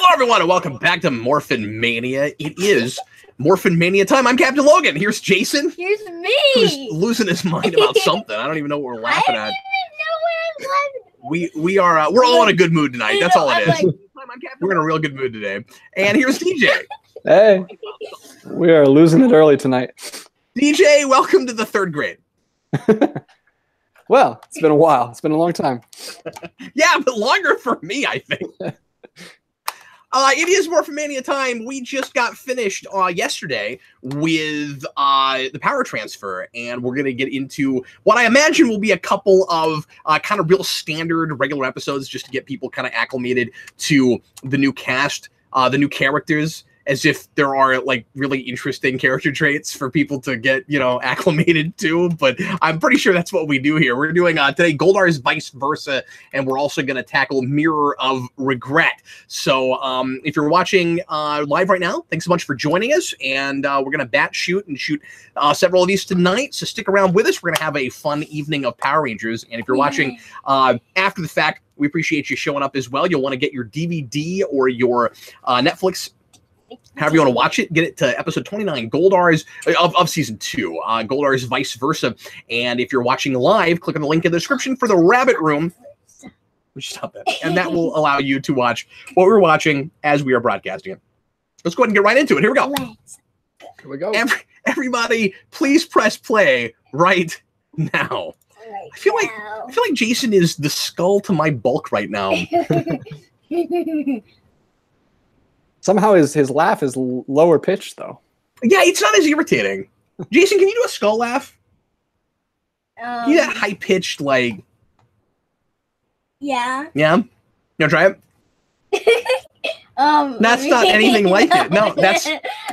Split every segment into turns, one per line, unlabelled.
Hello, everyone, and welcome back to Morphin Mania. It is Morphin Mania time. I'm Captain Logan. Here's Jason.
Here's me.
Who's losing his mind about something. I don't even know what we're laughing at.
I don't even know what I'm
We're all in a good mood tonight. That's all it is. We're in a real good mood today. And here's DJ.
Hey, we are losing it early tonight.
DJ, welcome to the third grade.
Well, it's been a while. It's been a long time.
Yeah, but longer for me, I think. It is Morphin Mania time. We just got finished yesterday with the power transfer, and we're going to get into what I imagine will be a couple of kind of real standard regular episodes just to get people kind of acclimated to the new cast, the new characters, as if there are like really interesting character traits for people to get, acclimated to. But I'm pretty sure that's what we do here. We're doing today Goldar's Vice Versa, and we're also going to tackle Mirror of Regret. So if you're watching live right now, thanks so much for joining us. And we're going to bat shoot several of these tonight. So stick around with us. We're going to have a fun evening of Power Rangers. And if you're watching after the fact, we appreciate you showing up as well. You'll want to get your DVD or your Netflix, however you want to watch it, get it to episode 29, Goldar's of season 2, Goldar's Vice Versa. And if you're watching live, click on the link in the description for the Rabbit Room. Stop it. And that will allow you to watch what we're watching as we are broadcasting it. Let's go ahead and get right into it. Here we go.
Here we go.
Everybody, please press play right now. I feel like Jason is the skull to my bulk right now.
Somehow his laugh is lower pitched, though.
Yeah, it's not as irritating. Jason, can you do a skull laugh? Can you do that high-pitched, like...
Yeah.
Yeah? You want to try it? That's not anything like it. No, that's...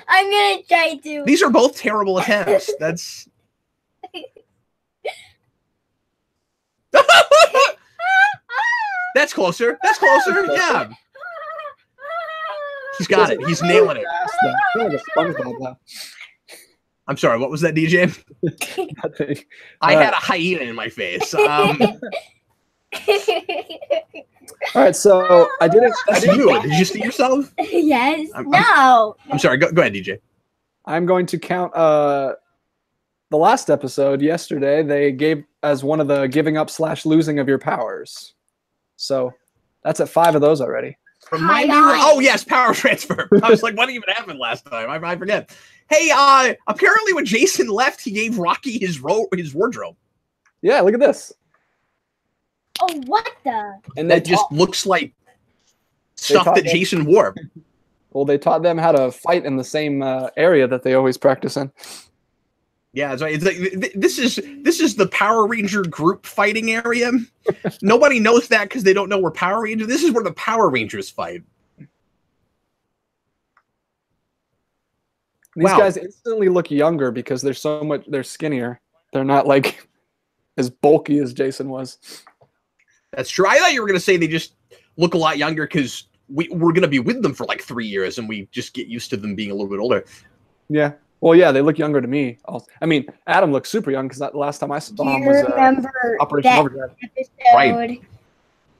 I'm going to try to.
These are both terrible attempts. That's... That's closer. That's closer. Yeah. He's got it. He's nailing it.
I feel like a SpongeBob now.
I'm sorry. What was that, DJ? I had a hyena in my face.
All right, so I didn't.
That's you. Did you see yourself?
Yes. No.
I'm sorry. Go ahead, DJ.
I'm going to count the last episode yesterday. They gave as one of the giving up / losing of your powers. So that's at 5 of those already.
Oh yes, power transfer. I was like, what even happened last time? I forget. Hey, apparently when Jason left, he gave Rocky his wardrobe.
Yeah, look at this.
Oh, what the?
And
that just looks like stuff that Jason wore.
Well, they taught them how to fight in the same area that they always practice in.
Yeah, it's like, this is the Power Ranger group fighting area. Nobody knows that because they don't know we're Power Rangers. This is where the Power Rangers fight.
These guys instantly look younger because they're skinnier. They're not like as bulky as Jason was.
That's true. I thought you were going to say they just look a lot younger because we're going to be with them for like 3 years and we just get used to them being a little bit older.
Yeah. Well, yeah, they look younger to me. I mean, Adam looks super young because the last time I saw him was Operation Overdrive.
Episode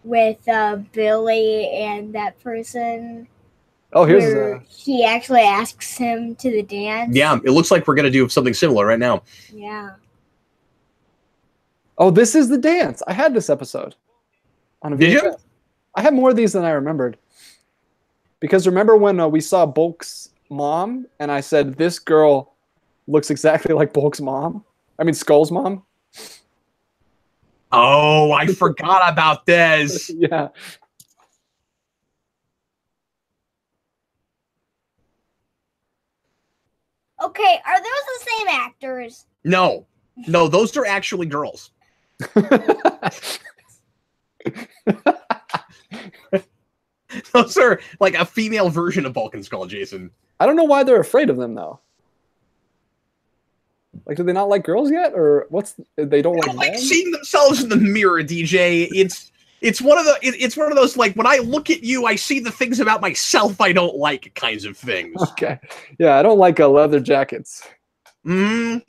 with Billy and that person.
Oh, here's
he actually asks him to the dance.
Yeah, it looks like we're gonna do something similar right now.
Yeah.
Oh, this is the dance. I had this episode on a VHS.
Did you?
I had more of these than I remembered. Because remember when we saw Bulk's mom, and I said this girl looks exactly like Bulk's mom? I mean, Skull's mom.
Oh, I forgot about this.
Yeah.
Okay, are those the same actors?
No, those are actually girls. Those are like a female version of Bulk and Skull, Jason.
I don't know why they're afraid of them, though. Like, do they not like girls yet, or they don't like
seeing themselves in the mirror, DJ. It's one of those like when I look at you, I see the things about myself I don't like kinds of things.
Okay, yeah, I don't like leather jackets.
And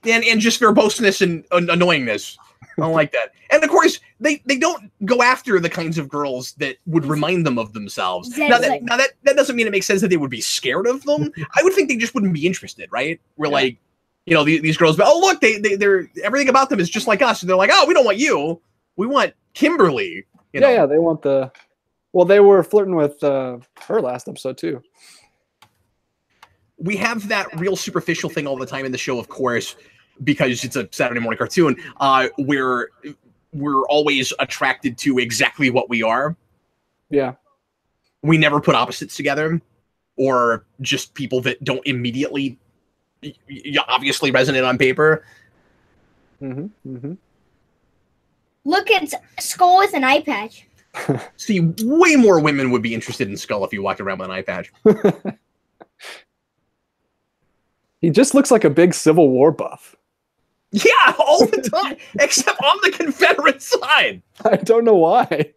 just verboseness and annoyingness. I don't like that. And of course, they don't go after the kinds of girls that would remind them of themselves. Now that doesn't mean it makes sense that they would be scared of them. I would think they just wouldn't be interested, right? We're like, you know, these girls, oh look, they're everything about them is just like us. And they're like, oh, we don't want you. We want Kimberly. You know?
Yeah, they want the. Well, they were flirting with her last episode too.
We have that real superficial thing all the time in the show, of course, because it's a Saturday morning cartoon, where we're always attracted to exactly what we are.
Yeah.
We never put opposites together, or just people that don't immediately obviously resonate on paper.
Look at Skull with an eye patch.
See, way more women would be interested in Skull if you walked around with an eye patch.
He just looks like a big Civil War buff.
Yeah, all the time, except on the Confederate side.
I don't know why.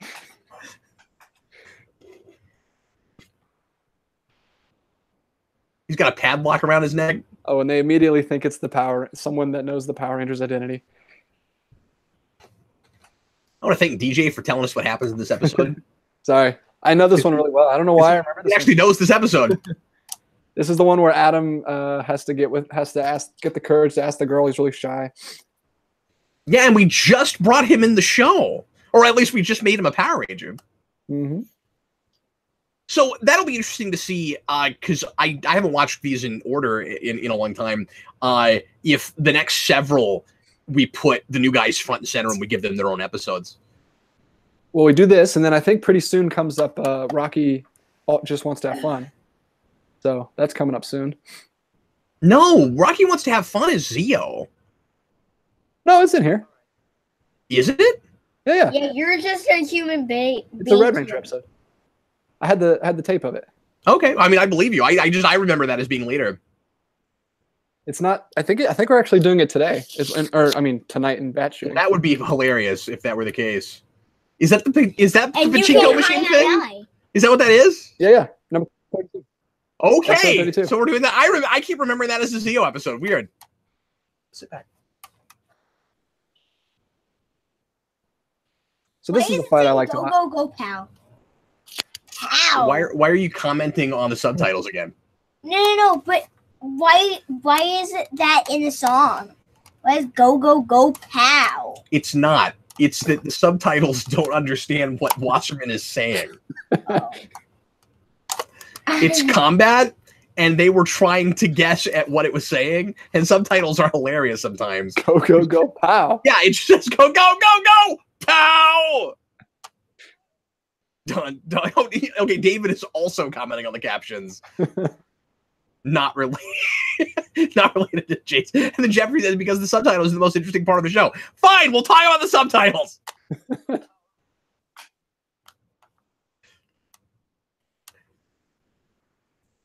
He's got a padlock around his neck.
Oh, and they immediately think it's someone that knows the Power Rangers' identity.
I want to thank DJ for telling us what happens in this episode.
Sorry. I know this one really well. I don't know why I remember this.
He actually knows this episode.
This is the one where Adam has to get the courage to ask the girl. He's really shy.
Yeah, and we just brought him in the show, or at least we just made him a Power Ranger. So that'll be interesting to see, because I haven't watched these in order in a long time. If the next several we put the new guys front and center and we give them their own episodes.
Well, we do this, and then I think pretty soon comes up Rocky Just Wants to Have Fun. So that's coming up soon.
No, Rocky Wants to Have Fun is Zeo.
No, it's in here.
Is it?
Yeah.
Yeah, you're just a human being.
It's a Red Ranger episode. I had the tape of it.
Okay, I mean, I believe you. I remember that as being later.
It's not. I think we're actually doing it today. Tonight in batch shooting.
That would be hilarious if that were the case. Is that the pachinko machine thing? Is that what that is?
Yeah. Number 32.
Okay, so we're doing that. I keep remembering that as a Zeo episode. Weird. Sit back.
So this is the fight I like to watch.
Go, pal. How?
Why are you commenting on the subtitles again?
No, but why is it that in the song? Why is go, pal?
It's not. It's that the subtitles don't understand what Wasserman is saying.
Oh.
It's combat, and they were trying to guess at what it was saying, and subtitles are hilarious sometimes.
Go, pow.
Yeah, it's just go, pow! Done. Okay, David is also commenting on the captions. Not related to Jason. And then Jeffrey says, because the subtitles is the most interesting part of the show. Fine, we'll talk about the subtitles.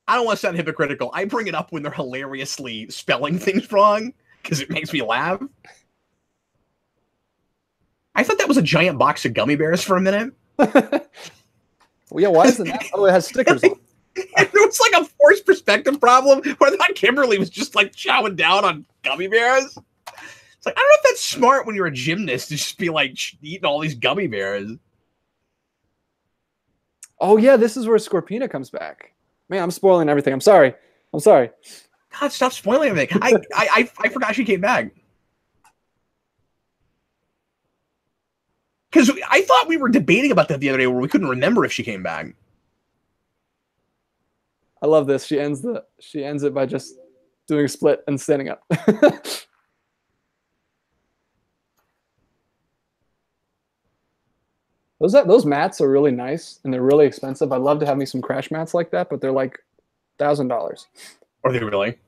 I don't want to sound hypocritical. I bring it up when they're hilariously spelling things wrong because it makes me laugh. I thought that was a giant box of gummy bears for a minute.
Well, yeah, why isn't that? Oh, it has stickers on.
And there was like a forced perspective problem where I thought Kimberly was just like chowing down on gummy bears. It's like, I don't know if that's smart when you're a gymnast to just be like eating all these gummy bears.
Oh, yeah, this is where Scorpina comes back. Man, I'm spoiling everything. I'm sorry.
God, stop spoiling everything. I forgot she came back. Because I thought we were debating about that the other day where we couldn't remember if she came back.
I love this. She ends it by just doing a split and standing up. Those mats are really nice and they're really expensive. I'd love to have me some crash mats like that, but they're like $1,000.
Are they really?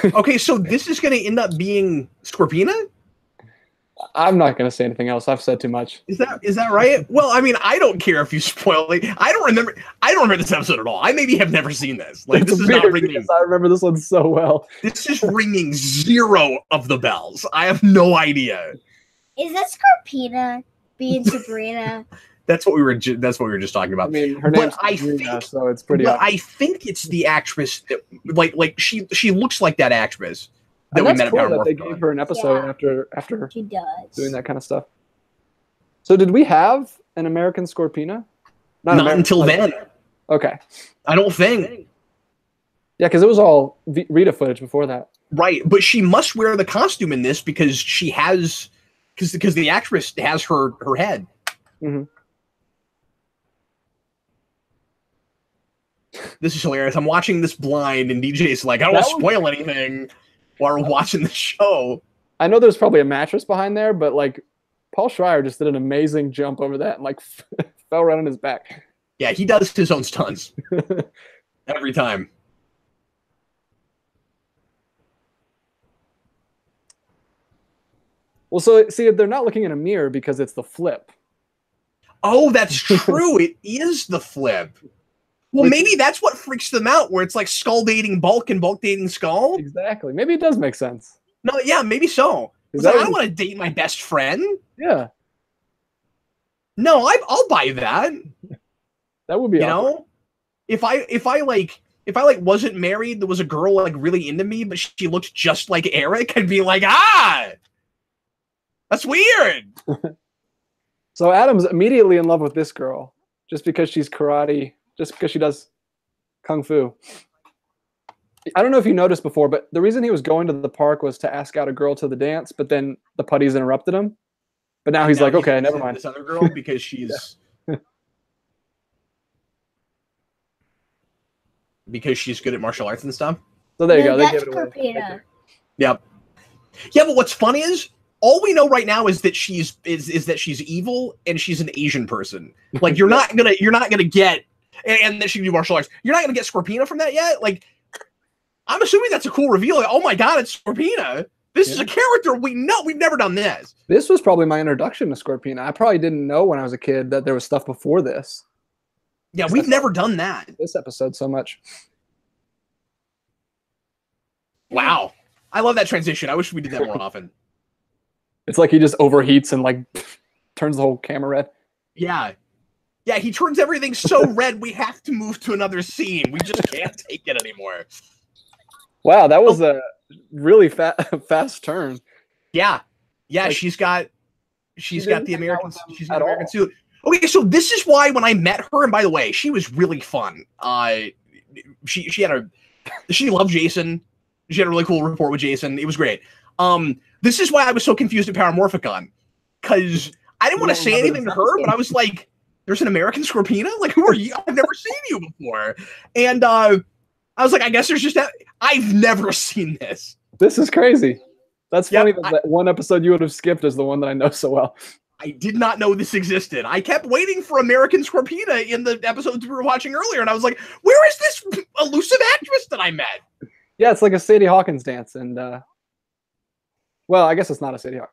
Okay, so this is going to end up being Scorpina?
I'm not going to say anything else. I've said too much.
Is that right? Well, I mean, I don't care if you spoil it. I don't remember this episode at all. I maybe have never seen this. Like, this is not ringing.
I remember this one so well.
This is ringing zero of the bells. I have no idea.
Is that Scorpina being Sabrina?
That's what we were. That's what we were just talking about.
I mean, her name's Sabrina, so it's pretty.
But I think it's the actress that, like she looks like that actress that we met at Power
that they
Morphin.
gave her an episode after
She does.
doing that kind of stuff. So did we have an American Scorpina?
Not until then.
Okay.
I don't think.
Yeah, because it was all Rita footage before that.
Right, but she must wear the costume in this because she has, because the actress has her head.
Mm-hmm.
This is hilarious. I'm watching this blind, and DJ's like, I don't want to spoil anything while we're watching the show.
I know there's probably a mattress behind there, but like Paul Schreier just did an amazing jump over that and like fell right on his back.
Yeah, he does his own stunts every time.
Well, so see, they're not looking in a mirror because it's the flip.
Oh, that's true. It is the flip. Well, maybe that's what freaks them out, where it's like Skull dating Bulk and Bulk dating Skull.
Exactly. Maybe it does make sense.
No, yeah, maybe so. I don't want to date my best friend.
Yeah.
No, I'll buy that.
That would be
awkward. If I wasn't married, there was a girl like really into me, but she looked just like Eric, I'd be like, that's weird.
So Adam's immediately in love with this girl just because she's karate, just because she does kung fu. I don't know if you noticed before, but the reason he was going to the park was to ask out a girl to the dance, but then the putties interrupted him. But now he's like, okay, never mind.
This other girl because she's because she's good at martial arts and stuff.
So there you go. They gave it away.
Yep. Yeah, but what's funny is all we know right now is that she's that she's evil and she's an Asian person. Like you're not gonna get and that she can do martial arts. You're not gonna get Scorpina from that yet. Like I'm assuming that's a cool reveal. Like, oh my god, it's Scorpina. This is a character we know. We've never done this.
This was probably my introduction to Scorpina. I probably didn't know when I was a kid that there was stuff before this.
Yeah, we've never done that.
This episode so much.
Wow. I love that transition. I wish we did that more often.
It's like he just overheats and like turns the whole camera red.
Yeah. Yeah, he turns everything so red we have to move to another scene. We just can't take it anymore.
Wow, that was a really fast turn.
Yeah. Yeah, like, she's got the American suit. Okay, so this is why when I met her, and by the way, she was really fun. She loved Jason. She had a really cool rapport with Jason. It was great. This is why I was so confused at Paramorphicon, because I didn't want to say anything to her, but I was like, "There's an American Scorpina? Like, who are you? I've never seen you before." And I was like, "I guess there's just that. I've never seen this.
This is crazy. That's funny that one episode you would have skipped is the one that I know so well."
I did not know this existed. I kept waiting for American Scorpina in the episodes we were watching earlier, and I was like, "Where is this elusive actress that I met?"
Yeah, it's like a Sadie Hawkins dance, and well, I guess it's not a Sadie Hawkins.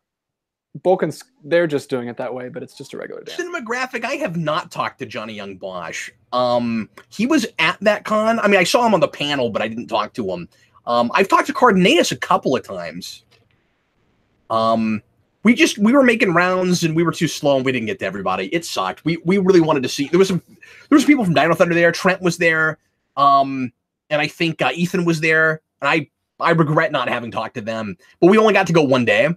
Balkans, they're just doing it that way, but it's just a regular dance.
Cinematographic, I have not talked to Johnny Young Bosch. He was at that con. I mean, I saw him on the panel, but I didn't talk to him. I've talked to Cardenas a couple of times. We were making rounds and we were too slow and we didn't get to everybody. It sucked. We really wanted to see. There was people from Dino Thunder there. Trent was there. And I think Ethan was there. And I regret not having talked to them. But we only got to go one day.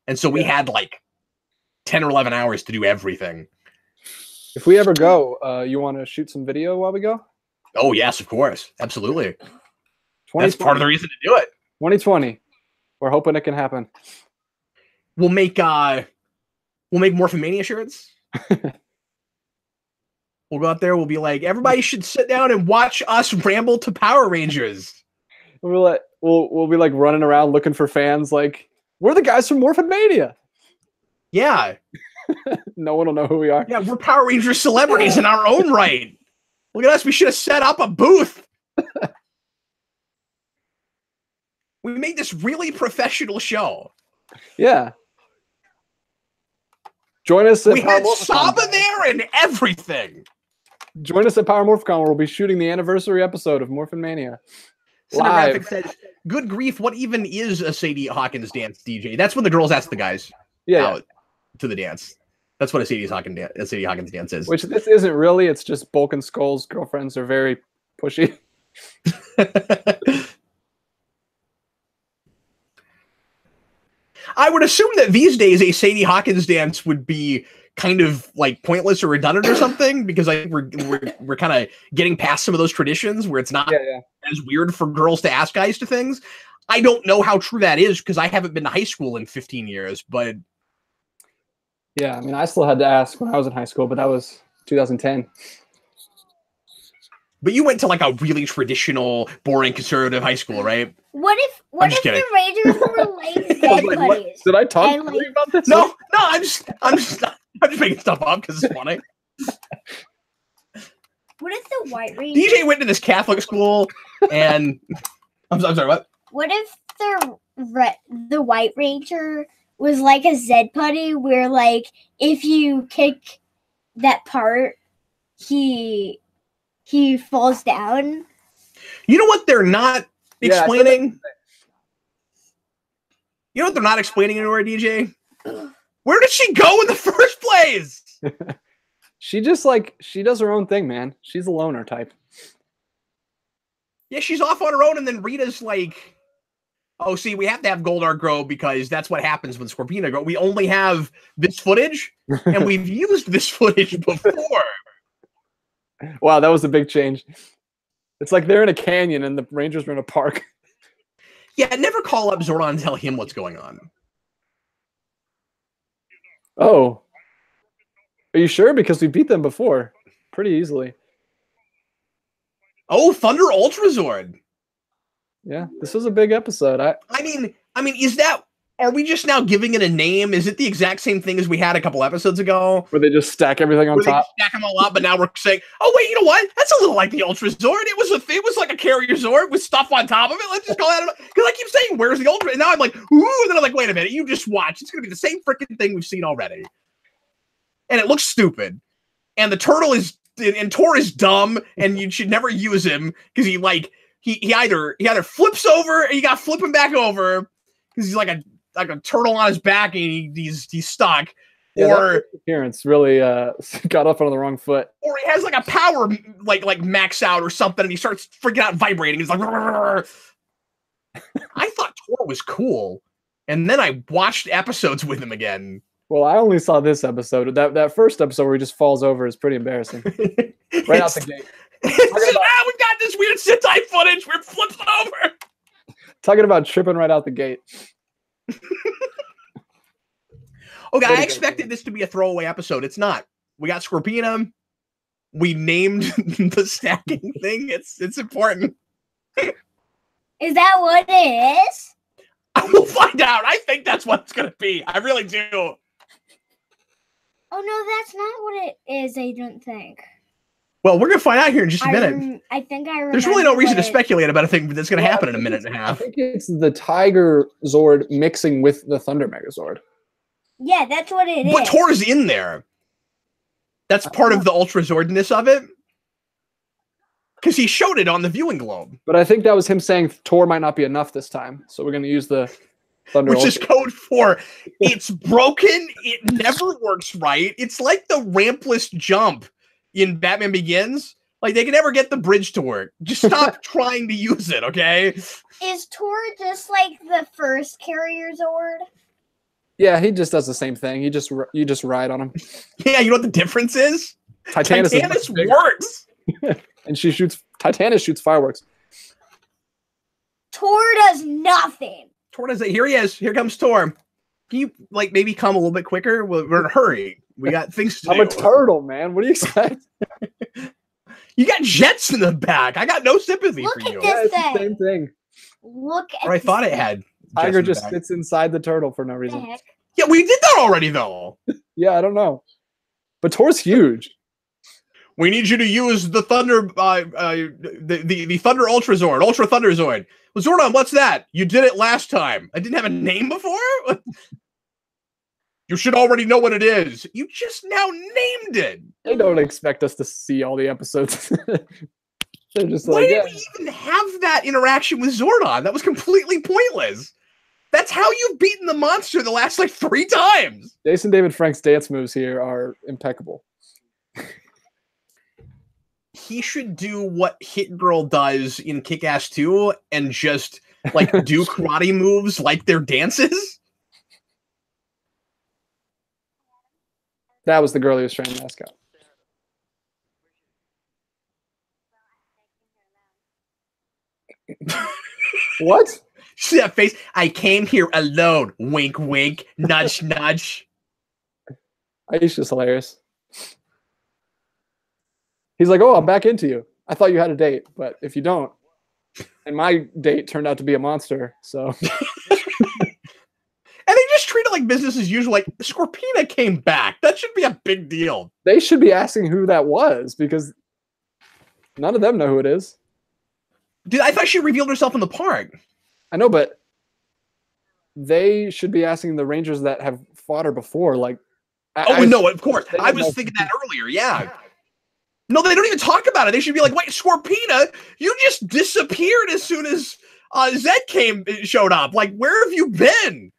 And so we had like 10 or 11 hours to do everything.
If we ever go, you want to shoot some video while we go?
Oh, yes, of course. Absolutely. That's part of the reason to do it.
2020. We're hoping it can happen.
We'll make Morphin Mania shirts. We'll go out there. We'll be like, everybody should sit down and watch us ramble to Power Rangers.
We'll be like running around looking for fans. Like, we're the guys from Morphin Mania.
Yeah.
No one will know who we are.
Yeah, we're Power Ranger celebrities in our own right. Look at us. We should have set up a booth. We made this really professional show.
Yeah. Join us.
We had Saba there and everything.
Join us at Power Morphicon, where we'll be shooting the anniversary episode of Morphin Mania.
Cinematographic says, "Good grief, what even is a Sadie Hawkins dance, DJ?" That's when the girls ask the guys out to the dance. That's what a Sadie Hawkins dance is.
Which this isn't really. It's just Bulk and Skull's girlfriends are very pushy.
I would assume that these days a Sadie Hawkins dance would be kind of like pointless or redundant or something, because I think we're kind of getting past some of those traditions where it's not as weird for girls to ask guys to things. I don't know how true that is because I haven't been to high school in 15 years, but
yeah, I mean, I still had to ask when I was in high school, but that was 2010.
But you went to like a really traditional, boring, conservative high school, right?
What if the Rangers were like dead buddies?
Did I talk to you about this?
No, I'm just making stuff up because it's funny.
What if the White Ranger?
DJ went to this Catholic school, and I'm sorry, what?
What if the White Ranger was like a Zed putty, where like if you kick that part, he falls down?
You know what they're not explaining? You know what they're not explaining anywhere, DJ? Where did she go in the first place?
She does her own thing, man. She's a loner type.
Yeah, she's off on her own, and then Rita's like, oh, see, we have to have Goldar grow because that's what happens when Scorpina grow. We only have this footage, and we've used this footage before.
Wow, that was a big change. It's like they're in a canyon and the Rangers are in a park.
Yeah, never call up Zordon and tell him what's going on.
Oh. Are you sure? Because we beat them before. Pretty easily.
Oh, Thunder Ultra Zord.
Yeah, this was a big episode.
I mean, is that... Are we just now giving it a name? Is it the exact same thing as we had a couple episodes ago?
Where they just stack everything on top?
They stack them all up, but now we're saying, oh, wait, you know what? That's a little like the Ultra Zord. It was like a carrier Zord with stuff on top of it. Let's just call that... Because I keep saying, where's the Ultra? And now I'm like, ooh, and then I'm like, wait a minute. You just watch. It's going to be the same freaking thing we've seen already. And it looks stupid. And the turtle is... And Tor is dumb, and you should never use him, because he either flips over, and you got to flip him back over, because he's like a turtle on his back, and he's stuck.
Yeah,
or
appearance really got up on the wrong foot.
Or he has like a power like max out or something, and he starts freaking out, vibrating. He's like, "Rrr." I thought Tor was cool, and then I watched episodes with him again.
Well, I only saw this episode. That first episode where he just falls over is pretty embarrassing. Right out the gate.
We've got this weird Sentai footage where it flips over.
Talking about tripping right out the gate.
Okay, I expected this to be a throwaway episode. It's not. We got Scorpina. We named the stacking thing. It's important.
Is that what it is?
I will find out. I think that's what it's going to be. I really do.
Oh, no, that's not what it is, I don't think.
Well, we're going to find out here in just a minute.
I think I remember.
There's really no reason to speculate about a thing that's going to happen in a minute and a half.
I think it's the Tiger Zord mixing with the Thunder Megazord.
Yeah, that's what it is.
But Tor's in there. That's part of the Ultra Zordness of it. Because he showed it on the viewing globe.
But I think that was him saying Tor might not be enough this time. So we're going to use the Thunder
Which
Ultra.
is code for it's broken. It never works right. It's like the rampless jump in Batman Begins. Like, they can never get the bridge to work. Just stop trying to use it, okay?
Is Tor just like the first carrier Zord?
Yeah, he just does the same thing. You just ride on him.
Yeah, you know what the difference is? Titanus works.
And Titanus shoots fireworks.
Tor does nothing.
Tor does it. Here he is. Here comes Tor. Can you like maybe come a little bit quicker? We're in a hurry. We got things to do.
I'm a turtle, man. What do you expect?
You got jets in the back. I got no sympathy
Look
for
at
you.
this
Yeah, it's the
thing.
same thing.
Look at
Or I thought it had.
Tiger
jets in the
just
back.
fits inside the turtle for no
the
reason.
heck.
Yeah, we did that already though.
Yeah, I don't know. But Tor's huge.
We need you to use the Thunder, the Thunder Ultra Zord, Ultra Thunder Zord. Well, Zordon, what's that? You did it last time. I didn't have a name before? You should already know what it is. You just now named it.
They don't expect us to see all the episodes. They're just
Why
like,
did we even have that interaction with Zordon? That was completely pointless. That's how you've beaten the monster the last like 3 times.
Jason David Frank's dance moves here are impeccable.
He should do what Hit Girl does in Kick-Ass 2 and just like do karate moves like their dances.
That was the girl he was trying to ask out. What?
See that face? I came here alone. Wink, wink. Nudge, nudge.
Aisha's hilarious. He's like, oh, I'm back into you. I thought you had a date, but if you don't, and my date turned out to be a monster, so.
And they just treat it like business as usual. Like, Scorpina came back. That should be a big deal.
They should be asking who that was because none of them know who it is.
Dude, I thought she revealed herself in the park.
I know, but they should be asking the Rangers that have fought her before. Like,
no, of course. I was thinking that earlier. Yeah. No, they don't even talk about it. They should be like, wait, Scorpina, you just disappeared as soon as Zed showed up. Like, where have you been?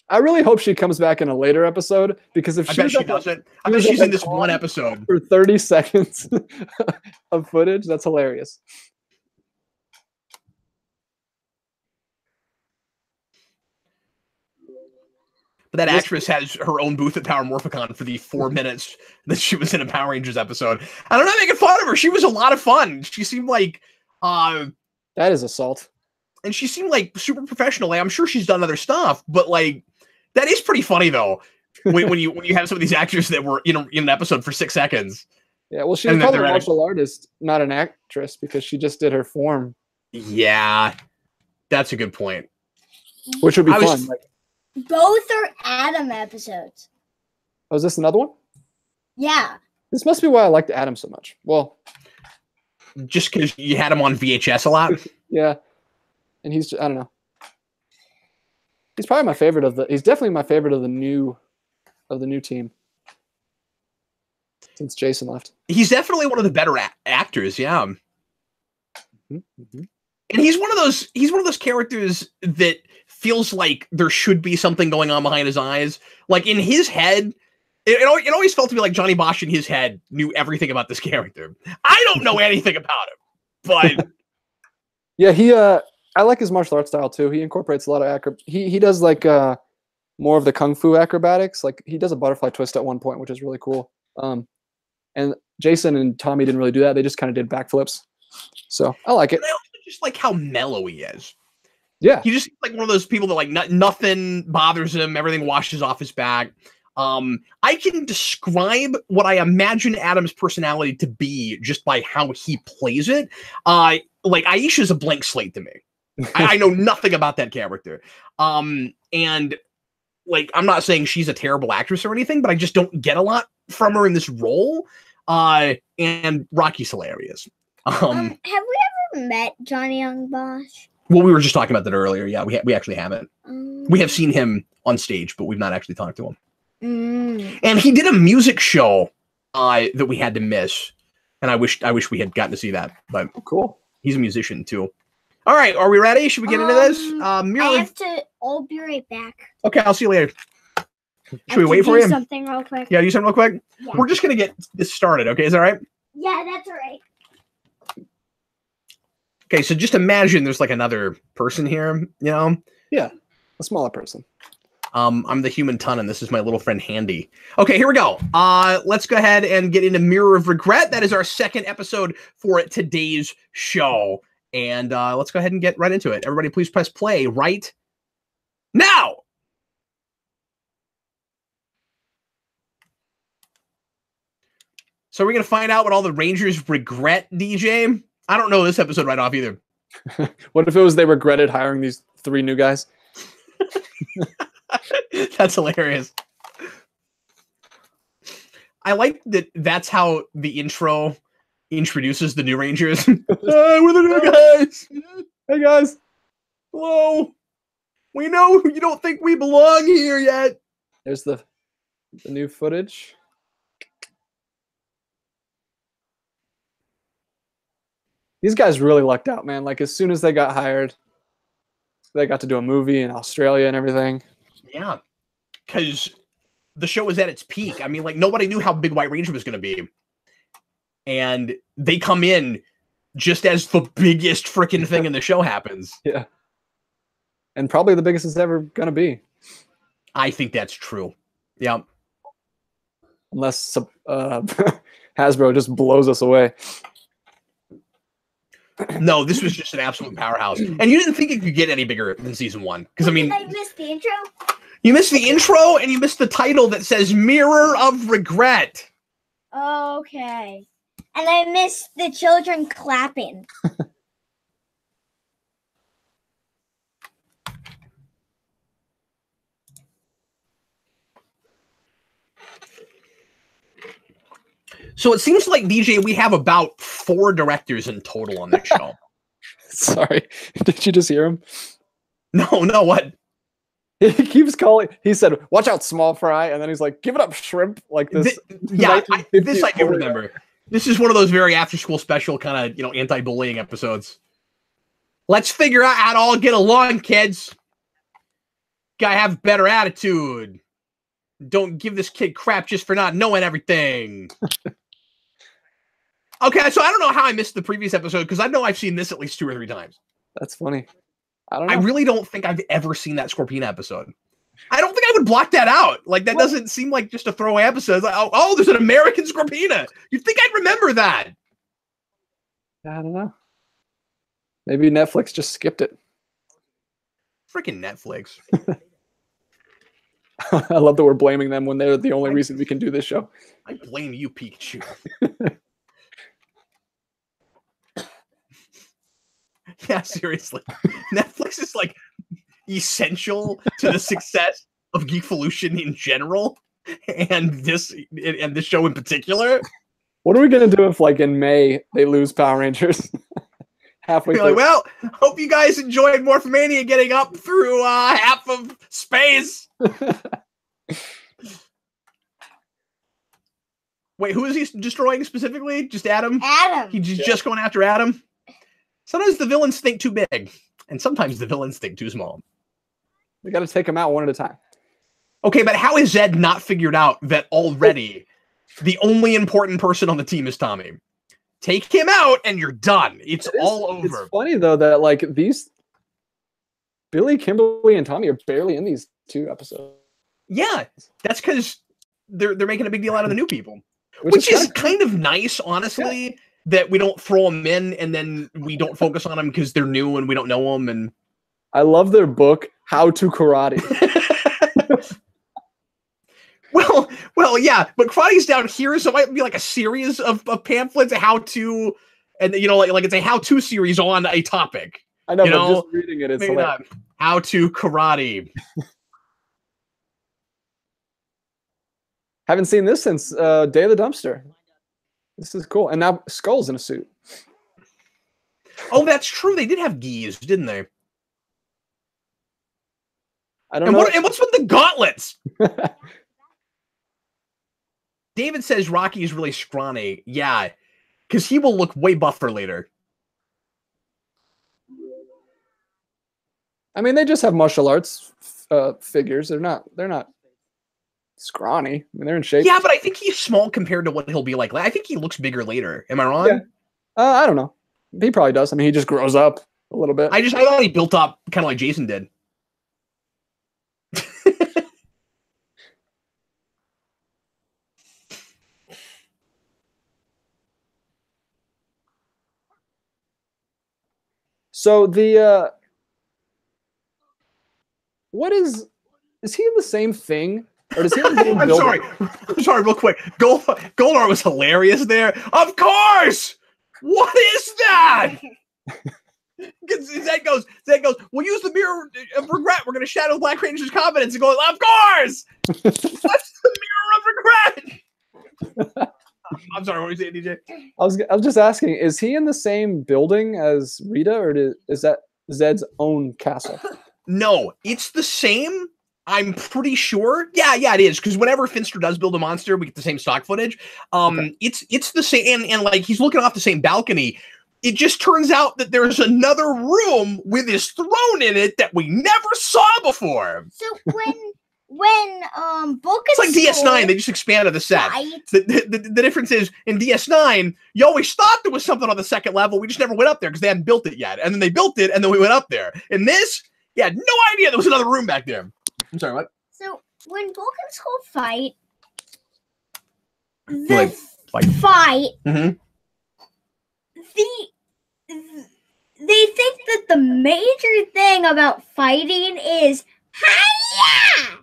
I really hope she comes back in a later episode because if
she doesn't, I bet she's in this one episode
for 30 seconds of footage. That's hilarious.
But that actress has her own booth at Power Morphicon for the 4 minutes that she was in a Power Rangers episode. I don't know, making fun of her. She was a lot of fun. She seemed like
that is assault.
And she seemed like super professional. Like, I'm sure she's done other stuff, but like that is pretty funny though. when you have some of these actors that were in an episode for 6 seconds.
Yeah, well, she's probably a martial artist, not an actress, because she just did her form.
Yeah, that's a good point.
Which would be fun.
Both are Adam episodes.
Oh, is this another one?
Yeah.
This must be why I liked Adam so much. Well,
just because you had him on VHS a lot.
Yeah, and I don't know. He's probably my favorite he's definitely my favorite of the new team. Since Jason left.
He's definitely one of the better actors, yeah.
Mm-hmm. Mm-hmm.
And he's one of those characters that feels like there should be something going on behind his eyes. Like in his head, it always felt to me like Johnny Bosch in his head knew everything about this character. I don't know anything about him, but
yeah, I like his martial arts style too. He incorporates a lot of he does like more of the kung fu acrobatics. Like he does a butterfly twist at one point, which is really cool. And Jason and Tommy didn't really do that. They just kind of did backflips. So I like it.
I also just like how mellow he is.
Yeah.
He just like one of those people that like nothing bothers him. Everything washes off his back. I can describe what I imagine Adam's personality to be just by how he plays it. Like Aisha's a blank slate to me. I know nothing about that character. And like, I'm not saying she's a terrible actress or anything, but I just don't get a lot from her in this role. And Rocky's hilarious.
Have we ever met Johnny Young Bosch?
Well, we were just talking about that earlier. Yeah, we actually haven't. We have seen him on stage, but we've not actually talked to him. And he did a music show that we had to miss, and I wish we had gotten to see that. But
cool.
He's a musician too. All right, are we ready? Should we get into this?
I'll be right back.
Okay, I'll see you later. Should we wait for you?
Something real quick.
Yeah, do something real quick.
Yeah.
We're just gonna get this started. Okay, is that all right?
Yeah, that's all right.
Okay, so just imagine there's like another person here, you know?
Yeah, a smaller person.
I'm the human ton, and this is my little friend Handy. Okay, here we go. Let's go ahead and get into Mirror of Regret. That is our second episode for today's show. And let's go ahead and get right into it. Everybody, please press play right now. So we're going to find out what all the Rangers regret, DJ. I don't know this episode right off either.
What if it was they regretted hiring these 3 new guys?
That's hilarious. I like that that's how the intro introduces the new Rangers. Hey, we're the new guys.
Hey, guys.
Hello. We know you don't think we belong here yet.
There's the new footage. These guys really lucked out, man. Like, as soon as they got hired, They got to do a movie in Australia and everything.
Yeah, because the show was at its peak. I mean, like, nobody knew how big White Ranger was going to be. And they come in just as the biggest freaking thing in the show happens.
Yeah. And probably the biggest it's ever going to be.
I think that's true. Yeah.
Unless Hasbro just blows us away.
No, this was just an absolute powerhouse. And you didn't think it could get any bigger than season 1. Because, I mean...
Did I miss the intro?
You missed the intro, and you missed the title that says Mirror of Regret.
Okay. And I missed the children clapping.
So it seems like, DJ, we have about 4 directors in total on this show.
Sorry. Did you just hear him?
No, what?
He keeps calling. He said, "Watch out, small fry," and then he's like, "Give it up, shrimp!" Like this.
This I do remember. This is one of those very after-school special kind of anti-bullying episodes. Let's figure out how to all get along, kids. Gotta have better attitude. Don't give this kid crap just for not knowing everything. Okay, so I don't know how I missed the previous episode because I know I've seen this at least 2 or 3 times.
That's funny. I don't know.
I really don't think I've ever seen that Scorpion episode. I don't think I would block that out. Like, that doesn't seem like just a throwaway episode. It's like, oh, there's an American Scorpina. You'd think I'd remember that.
I don't know. Maybe Netflix just skipped it.
Freaking Netflix.
I love that we're blaming them when they're the only reason we can do this show.
I blame you, Pikachu. Yeah, seriously. Netflix is like essential to the success of Geekvolution in general, and this show in particular.
What are we gonna do if, like, in May they lose Power Rangers halfway through?
Like, well, hope you guys enjoyed Morphmania getting up through half of space. Wait, who is he destroying specifically? Just Adam?
Adam.
He's just going after Adam? Sometimes the villains think too big, and sometimes the villains think too small.
We got to take them out one at a time.
Okay, but how is Zed not figured out that already the only important person on the team is Tommy? Take him out, and you're done. It's all over.
It's funny, though, that, like, these... Billy, Kimberly, and Tommy are barely in these 2 episodes.
Yeah, that's because they're making a big deal out of the new people. Which is kind of nice, honestly. Yeah. That we don't throw them in and then we don't focus on them because they're new and we don't know them. And
I love their book, How to Karate.
well, yeah, but karate's down here, so it might be like a series of pamphlets, how to, and like it's a how-to series on a topic.
I know, but just reading it, it's hilarious.
How to karate.
Haven't seen this since Day of the Dumpster. This is cool. And now Skull's in a suit.
Oh, that's true. They did have gis, didn't they?
I don't know.
And what's with the gauntlets? David says Rocky is really scrawny. Yeah, because he will look way buffer later.
I mean, they just have martial arts figures. They're not scrawny. I mean, they're in shape.
Yeah, but I think he's small compared to what he'll be like. I think he looks bigger later. Am I wrong?
Yeah. I don't know. He probably does. I mean, he just grows up a little bit.
I thought he built up kind of like Jason did.
So what is he in the same thing? Or does he have the same building?
I'm sorry, real quick. Goldar was hilarious there. Of course! What is that? Zed goes, we'll use the mirror of regret. We're going to shadow Black Ranger's confidence and go, of course! What's the mirror of regret? I'm sorry, what were you saying, DJ?
I was just asking, is he in the same building as Rita, or is that Zed's own castle?
No, it's the same. I'm pretty sure. Yeah, it is. Because whenever Finster does build a monster, we get the same stock footage. Okay. It's the same, and like he's looking off the same balcony. it just turns out that there's another room with his throne in it that we never saw before.
So when Bulk
It's like DS9, they just expanded the set.
Right.
The difference is in DS9, you always thought there was something on the second level. We just never went up there because they hadn't built it yet. And then they built it, and then we went up there. In this, you had no idea there was another room back there. I'm sorry, what?
So when Bulk and Skull fight,
Like,
fight,
Mhm.
they think that the major thing about fighting is hiya!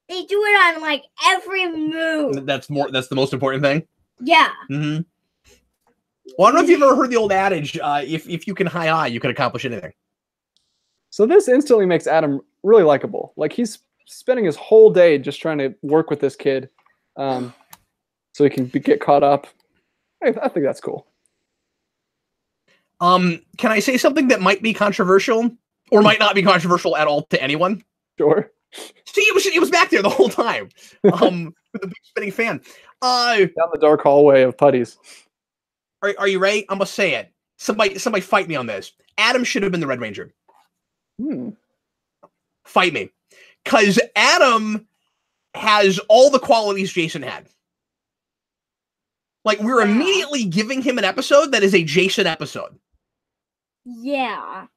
They do it on like every move.
That's the most important thing.
Yeah.
Mm-hmm. Well, I don't know if you've ever heard the old adage, if you can high, you can accomplish anything.
So this instantly makes Adam really likable. Like he's spending his whole day just trying to work with this kid, so he can get caught up. I think that's cool.
Can I say something that might be controversial or might not be controversial at all to anyone?
Sure.
See, it was back there the whole time. With the big spinning fan.
Down the dark hallway of putties.
Are you ready? I'm gonna say it. Somebody fight me on this. Adam should have been the Red Ranger. Fight me. Because Adam has all the qualities Jason had. Like, we're immediately giving him an episode that is a Jason episode.
Yeah.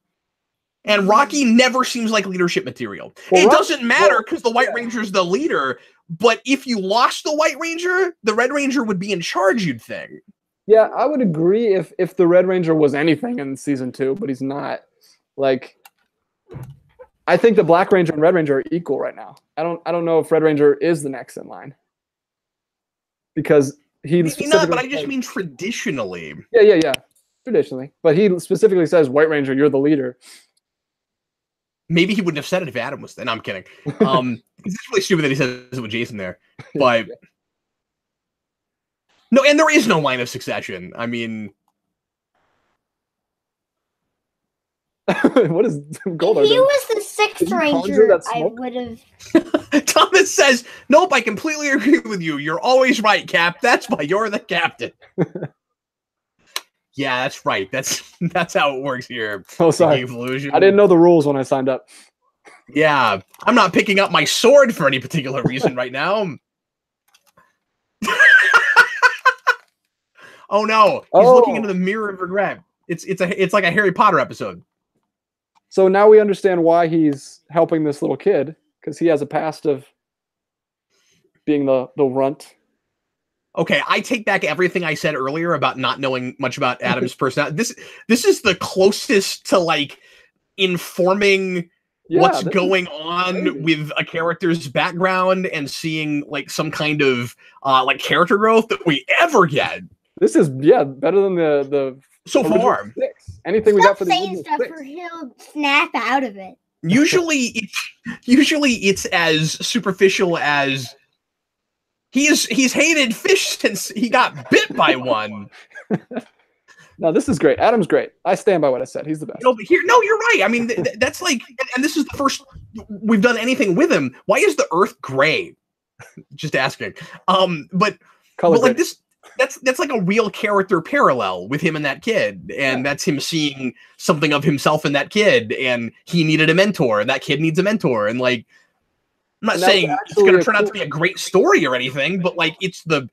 And Rocky never seems like leadership material.
Well,
it doesn't matter because the White Ranger's the leader, but if you lost the White Ranger, the Red Ranger would be in charge, you'd think.
Yeah, I would agree if the Red Ranger was anything in season 2, but he's not. Like, I think the Black Ranger and Red Ranger are equal right now. I don't know if Red Ranger is the next in line. Because he
Maybe not, but I just mean traditionally.
Yeah. Traditionally. But he specifically says, White Ranger, you're the leader.
Maybe he wouldn't have said it if Adam was there. No, I'm kidding. It's really stupid that he says it with Jason there. But no, and there is no line of succession. I mean,
what is Goldar?
If he was the Sixth Ranger, I would have.
Thomas says, "Nope, I completely agree with you. You're always right, Cap. That's why you're the captain." Yeah, that's right. That's how it works here.
Oh, sorry.
Evolution.
I didn't know the rules when I signed up.
Yeah, I'm not picking up my sword for any particular reason right now. Oh no, he's looking into the mirror of regret. It's like a Harry Potter episode.
So now we understand why he's helping this little kid, because he has a past of being the runt.
Okay, I take back everything I said earlier about not knowing much about Adam's personality. This is the closest to like informing what's going on with a character's background and seeing like some kind of like character growth that we ever get.
This is better than the
so far.
6. Anything we got for the
saying stuff or he'll snap out of it.
Usually it's as superficial as he's hated fish since he got bit by one.
No, this is great. Adam's great. I stand by what I said. He's the best.
No, but you're right. I mean, that's like, and this is the first we've done anything with him. Why is the Earth gray? Just asking. But like this. That's like a real character parallel with him and that kid, and that's him seeing something of himself in that kid, and he needed a mentor, and that kid needs a mentor, and like, I'm not saying it's going to turn out to be a great story or anything, but like it's the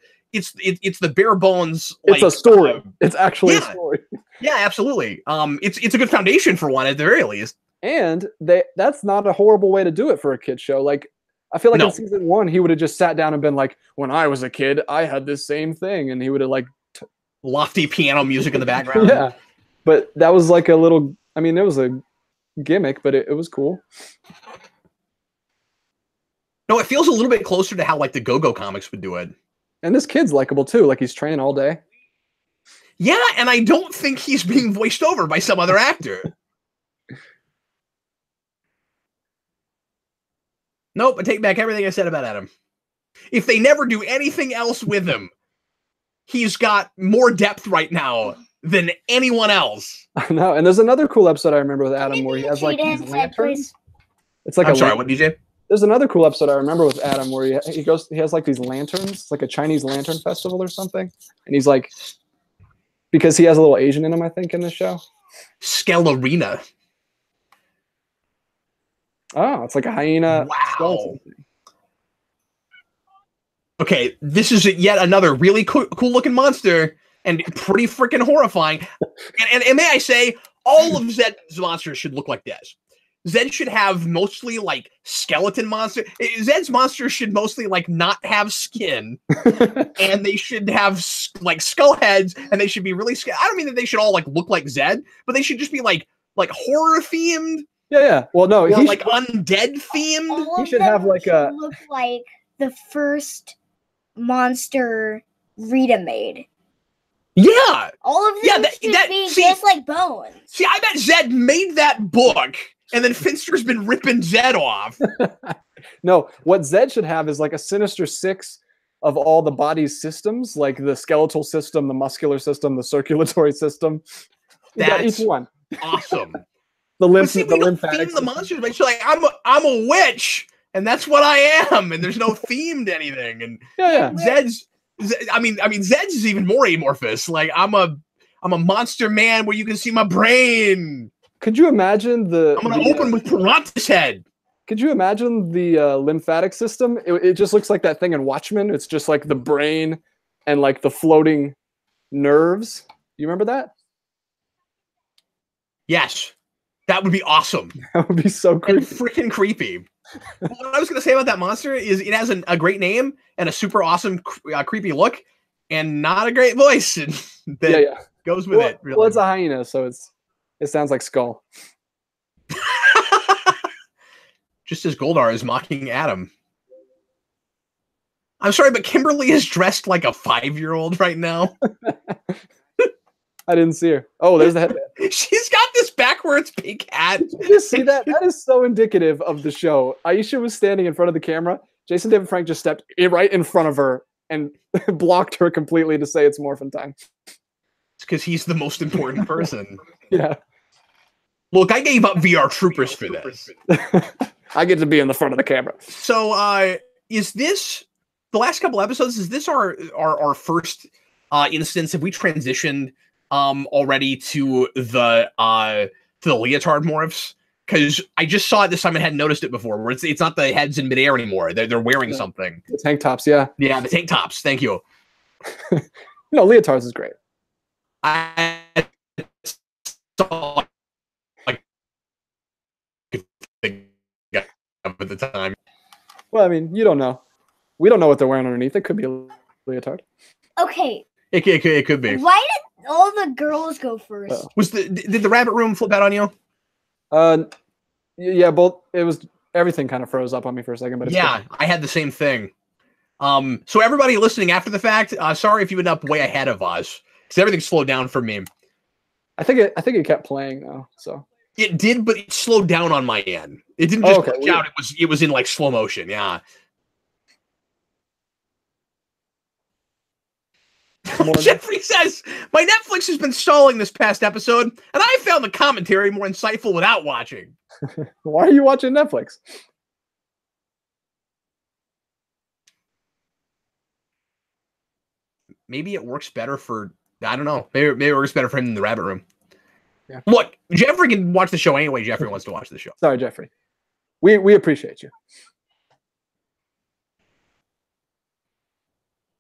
bare bones. Like,
it's a story. It's actually a story.
Yeah, absolutely. It's a good foundation for one at the very least.
And that's not a horrible way to do it for a kid show. Like, I feel like in season 1, he would have just sat down and been like, when I was a kid, I had this same thing. And he would have like
lofty piano music in the background.
Yeah. But that was like a little, I mean, it was a gimmick, but it was cool.
No, it feels a little bit closer to how like the Go-Go comics would do it.
And this kid's likable too. Like he's training all day.
Yeah. And I don't think he's being voiced over by some other actor. Nope, I take back everything I said about Adam. If they never do anything else with him, he's got more depth right now than anyone else.
I know. And there's another cool episode I remember with Adam where he has like these lanterns. It's like
I'm sorry, what DJ?
There's another cool episode I remember with Adam where he has like these lanterns. It's like a Chinese lantern festival or something. And he's like because he has a little Asian in him, I think, in the show.
Skelerina.
Oh, it's like a hyena.
Wow.
Skeleton.
Okay, this is yet another really cool looking monster and pretty freaking horrifying. And may I say, all of Zed's monsters should look like this. Zed should have mostly like skeleton monster. Zed's monsters should mostly like not have skin, and they should have like skull heads, and they should be really. I don't mean that they should all like look like Zed, but they should just be like horror themed.
Yeah. Well, no,
he like undead themed.
He should have like a
look like the first monster Rita made.
Yeah,
all of them should be just like Bones.
See, I bet Zed made that book. And then Finster's been ripping Zed off.
No, what Zed should have is like a Sinister Six of all the body's systems, like the skeletal system, the muscular system, the circulatory system.
That's
each one.
Awesome.
the
lymphatic
system.
The monsters, but like I'm a witch, and that's what I am, and there's no theme to anything. And Zed's is even more amorphous. Like I'm a monster man where you can see my brain.
Could you imagine I'm
going to open with Piranha's head.
Could you imagine the lymphatic system? It just looks like that thing in Watchmen. It's just like the brain and like the floating nerves. You remember that?
Yes. That would be awesome.
That would be so creepy.
And freaking creepy. What I was going to say about that monster is it has a great name and a super awesome, creepy look and not a great voice. That goes with it. Really.
Well, it's a hyena, so it sounds like Skull.
Just as Goldar is mocking Adam. I'm sorry, but Kimberly is dressed like a 5-year-old right now.
I didn't see her. Oh, there's the headband.
She's got this backwards pink hat.
Did you see that? That is so indicative of the show. Aisha was standing in front of the camera. Jason David Frank just stepped right in front of her and blocked her completely to say it's Morphin time.
It's because he's the most important person.
Yeah.
Look, I gave up VR Troopers for this.
I get to be in the front of the camera.
So, is this the last couple episodes? Is this our first instance? Have we transitioned already to the leotard morphs? Because I just saw it this time and hadn't noticed it before. Where it's not the heads in midair anymore. They're wearing something.
The tank tops, yeah.
Yeah, the tank tops. Thank you.
No, leotards is great.
I saw at the time.
Well, I mean, you don't know. We don't know what they're wearing underneath. It could be a leotard.
Okay.
It could be.
Why did all the girls go first?
Did the rabbit room flip out on you?
Yeah, both. It was everything kind of froze up on me for a second, but it's
yeah, good. I had the same thing. So everybody listening after the fact, sorry if you end up way ahead of us because everything slowed down for me.
I think it kept playing though, so.
It did, but it slowed down on my end. It didn't just glitch out. It was in like slow motion. Yeah. Jeffrey says, my Netflix has been stalling this past episode, and I found the commentary more insightful without watching.
Why are you watching Netflix?
Maybe it works better for, I don't know. Maybe it works better for him than the rabbit room.
Yeah.
Look, Jeffrey can watch the show anyway. Jeffrey wants to watch the show.
Sorry, Jeffrey. We appreciate you.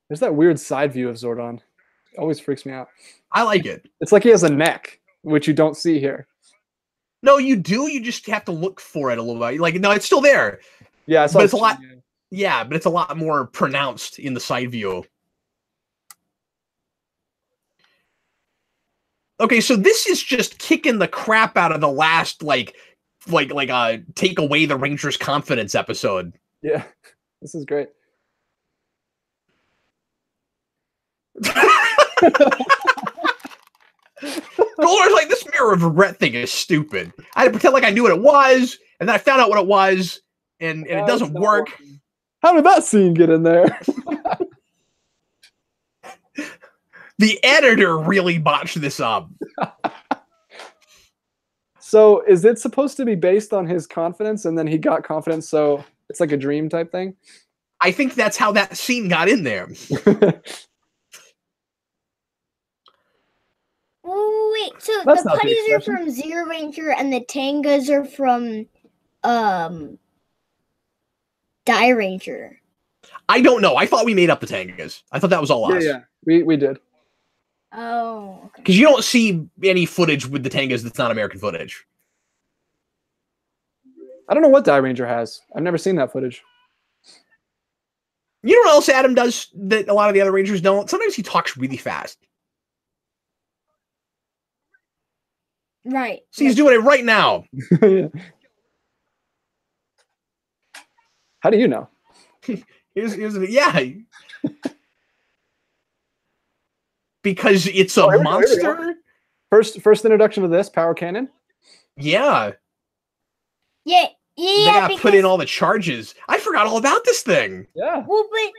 There's that weird side view of Zordon. It always freaks me out.
I like it.
It's like he has a neck, which you don't see here.
No, you do. You just have to look for it a little bit. Like, no, it's still there.
Yeah,
but it's a lot. Yeah, but it's a lot more pronounced in the side view. Okay, so this is just kicking the crap out of the last like take away the Ranger's confidence episode.
Yeah, this is great.
Goldar's like, this mirror of regret thing is stupid. I had to pretend like I knew what it was, and then I found out what it was, and it doesn't work.
Working. How did that scene get in there?
The editor really botched this up.
So is it supposed to be based on his confidence, and then he got confidence, so it's like a dream type thing?
I think that's how that scene got in there.
Oh wait, so
That's
the
not the
putties are
expression.
from Zero Ranger and the Tangas are from Die Ranger.
I don't know. I thought we made up the Tangas. I thought that was all us.
Yeah, we did.
Oh, okay.
Because you don't see any footage with the Tangas that's not American footage.
I don't know what Die Ranger has. I've never seen that footage.
You know what else Adam does that a lot of the other Rangers don't? Sometimes he talks really fast.
Right.
So he's doing it right now.
Yeah. How do you know?
Yeah. Because it's a
Oh, here we go.
monster.
First introduction of this Power Cannon.
Yeah.
Yeah.
They gotta put in all the charges. I forgot all about this thing.
Yeah.
Well, but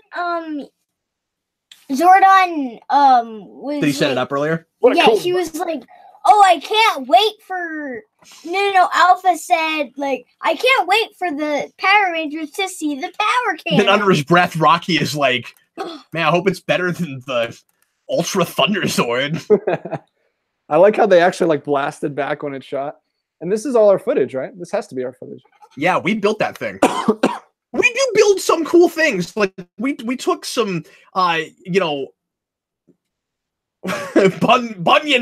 Zordon was.
Did he set it up earlier?
What a cool-
he was like, "Oh, I can't wait for." No. Alpha said, like, "I can't wait for the Power Rangers to see the power cannon."
Then under his breath, Rocky is like, "Man, I hope it's better than the Ultra Thunder Sword."
I like how they actually like blasted back when it shot. And this is all our footage, right? This has to be our footage.
Yeah, we built that thing. We do build some cool things. Like we took some Bunyan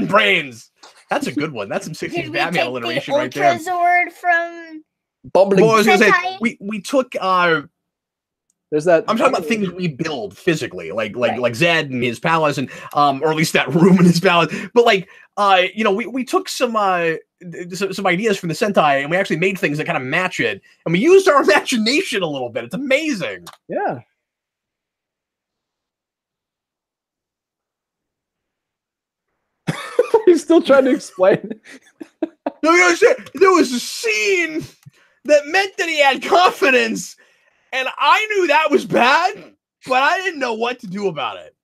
brains. That's a good one. That's some 60s Batman alliteration right there.
Ultra Zord from
Bumbling.
Well, I was gonna say
Sentai.
we took
There's that.
I'm talking about things we build physically, like Zed and his palace, and or at least that room in his palace. But like, we took some ideas from the Sentai, and we actually made things that kind of match it, and we used our imagination a little bit. It's amazing.
Yeah. He's still trying to explain.
There was a scene that meant that he had confidence, and I knew that was bad, but I didn't know what to do about it.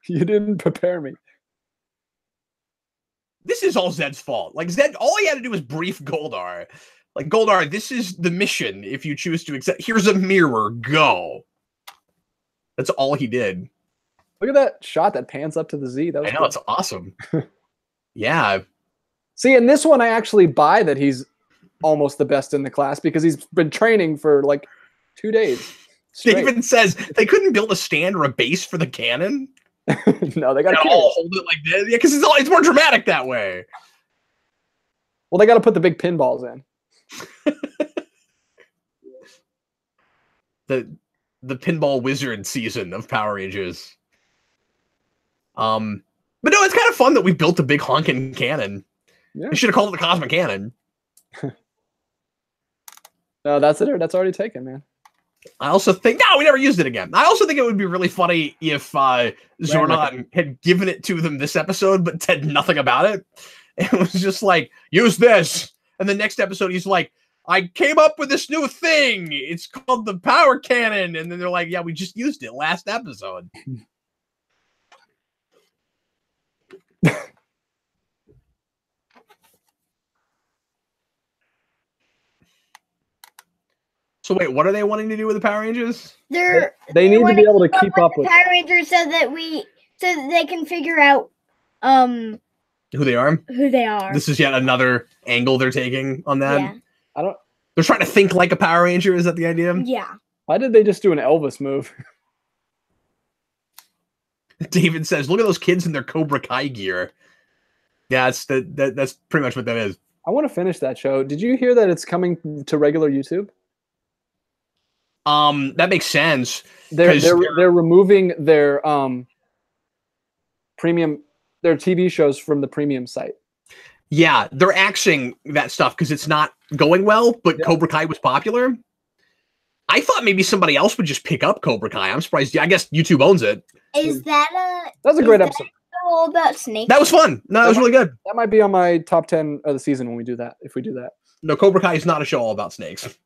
You didn't prepare me.
This is all Zed's fault. Like, Zed, all he had to do was brief Goldar. Like, Goldar, this is the mission. If you choose to accept, here's a mirror. Go. That's all he did.
Look at that shot that pans up to the Z. That was
I know,
cool.
it's awesome. Yeah.
See, in this one, I actually buy that he's almost the best in the class because he's been training for like 2 days.
David says they couldn't build a stand or a base for the cannon.
No, they got to
all hold it like this. Yeah, because it's more dramatic that way.
Well, they got to put the big pinballs in.
The pinball wizard season of Power Rangers. But no, it's kind of fun that we built a big honking cannon.
Yeah.
We should have called it the Cosmic Cannon.
No, that's it. That's already taken, man.
I also think we never used it again. I also think it would be really funny if Zordon had given it to them this episode, but said nothing about it. It was just like, use this. And the next episode, he's like, I came up with this new thing. It's called the Power Cannon. And then they're like, yeah, we just used it last episode. So wait, what are they wanting to do with the Power Rangers?
They need to be able to keep up with
Power Rangers so that they can figure out
who they are.
Who they are.
This is yet another angle they're taking on that.
Yeah.
They're trying to think like a Power Ranger. Is that the idea?
Yeah.
Why did they just do an Elvis move?
David says, "Look at those kids in their Cobra Kai gear." Yeah, that's pretty much what that is.
I want to finish that show. Did you hear that it's coming to regular YouTube?
That makes sense.
They're removing their premium, their TV shows from the premium site.
Yeah, they're axing that stuff because it's not going well, but Cobra Kai was popular. I thought maybe somebody else would just pick up Cobra Kai. I'm surprised. I guess YouTube owns it.
Is that
was a great episode.
All about snakes?
That was fun. No, that was really good.
That might be on my top 10 of the season when we do that. If we do that.
No, Cobra Kai is not a show all about snakes.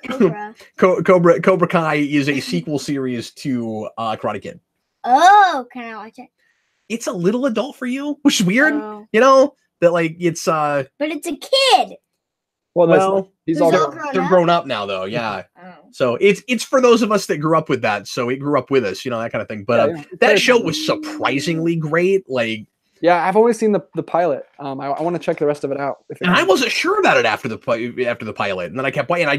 Cobra.
Cobra Kai is a sequel series to Karate Kid.
Oh, can I watch it?
It's a little adult for you, which is weird.
Oh.
You know that like it's
But it's a kid.
Well, he's all
they're grown up now though. Yeah.
Oh.
So it's for those of us that grew up with that. So it grew up with us, you know, that kind of thing. But that show was surprisingly great. Like
Yeah, I've only seen the pilot. I want to check the rest of it out.
And I wasn't sure about it after the pilot, and then I kept playing. I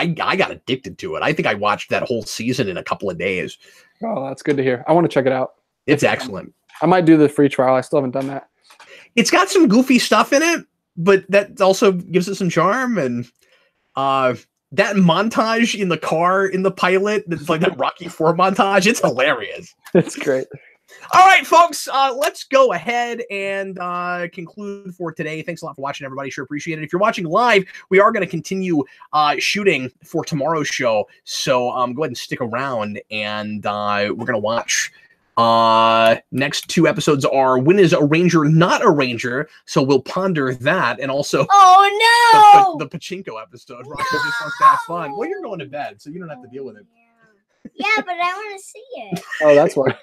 got addicted to it. I think I watched that whole season in a couple of days.
Oh, that's good to hear. I want to check it out.
It's excellent.
I might do the free trial. I still haven't done that.
It's got some goofy stuff in it, but that also gives it some charm. And that montage in the car in the pilot, that's like that Rocky IV montage. It's hilarious.
It's great.
All right, folks, let's go ahead and conclude for today. Thanks a lot for watching, everybody. Sure appreciate it. If you're watching live, we are going to continue shooting for tomorrow's show. So go ahead and stick around, and we're going to watch. Next 2 episodes are When is a Ranger Not a Ranger? So we'll ponder that, and also the Pachinko episode. Rocky just wants to have fun. Well, you're going to bed, so you don't have to deal with it.
Yeah, but I want to see it.
Oh, that's why.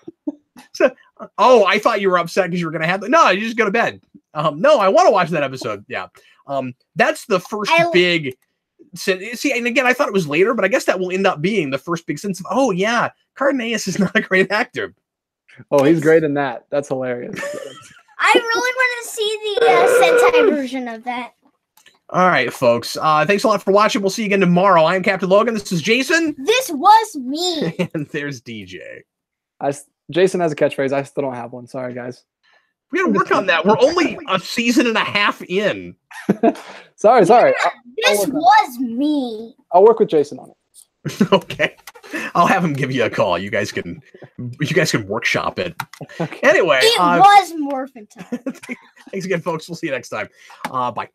So, I thought you were upset because you were going to have. No, you just go to bed. No, I want to watch that episode. Yeah. That's the first big. See, and again, I thought it was later, but I guess that will end up being the first big sense of. Oh yeah, Cardenas is not a great actor.
Oh, he's great in that. That's hilarious.
I really want to see the Sentai version of that.
All right, folks. Thanks a lot for watching. We'll see you again tomorrow. I'm Captain Logan. This is Jason.
This was me.
And there's DJ.
Jason has a catchphrase. I still don't have one. Sorry, guys.
We got to work on that. We're only a season and a half in.
Sorry.
This was me.
I'll work with Jason on it.
Okay. I'll have him give you a call. You guys can workshop it. Okay. Anyway,
it was Morphin time.
Thanks again, folks. We'll see you next time. Bye.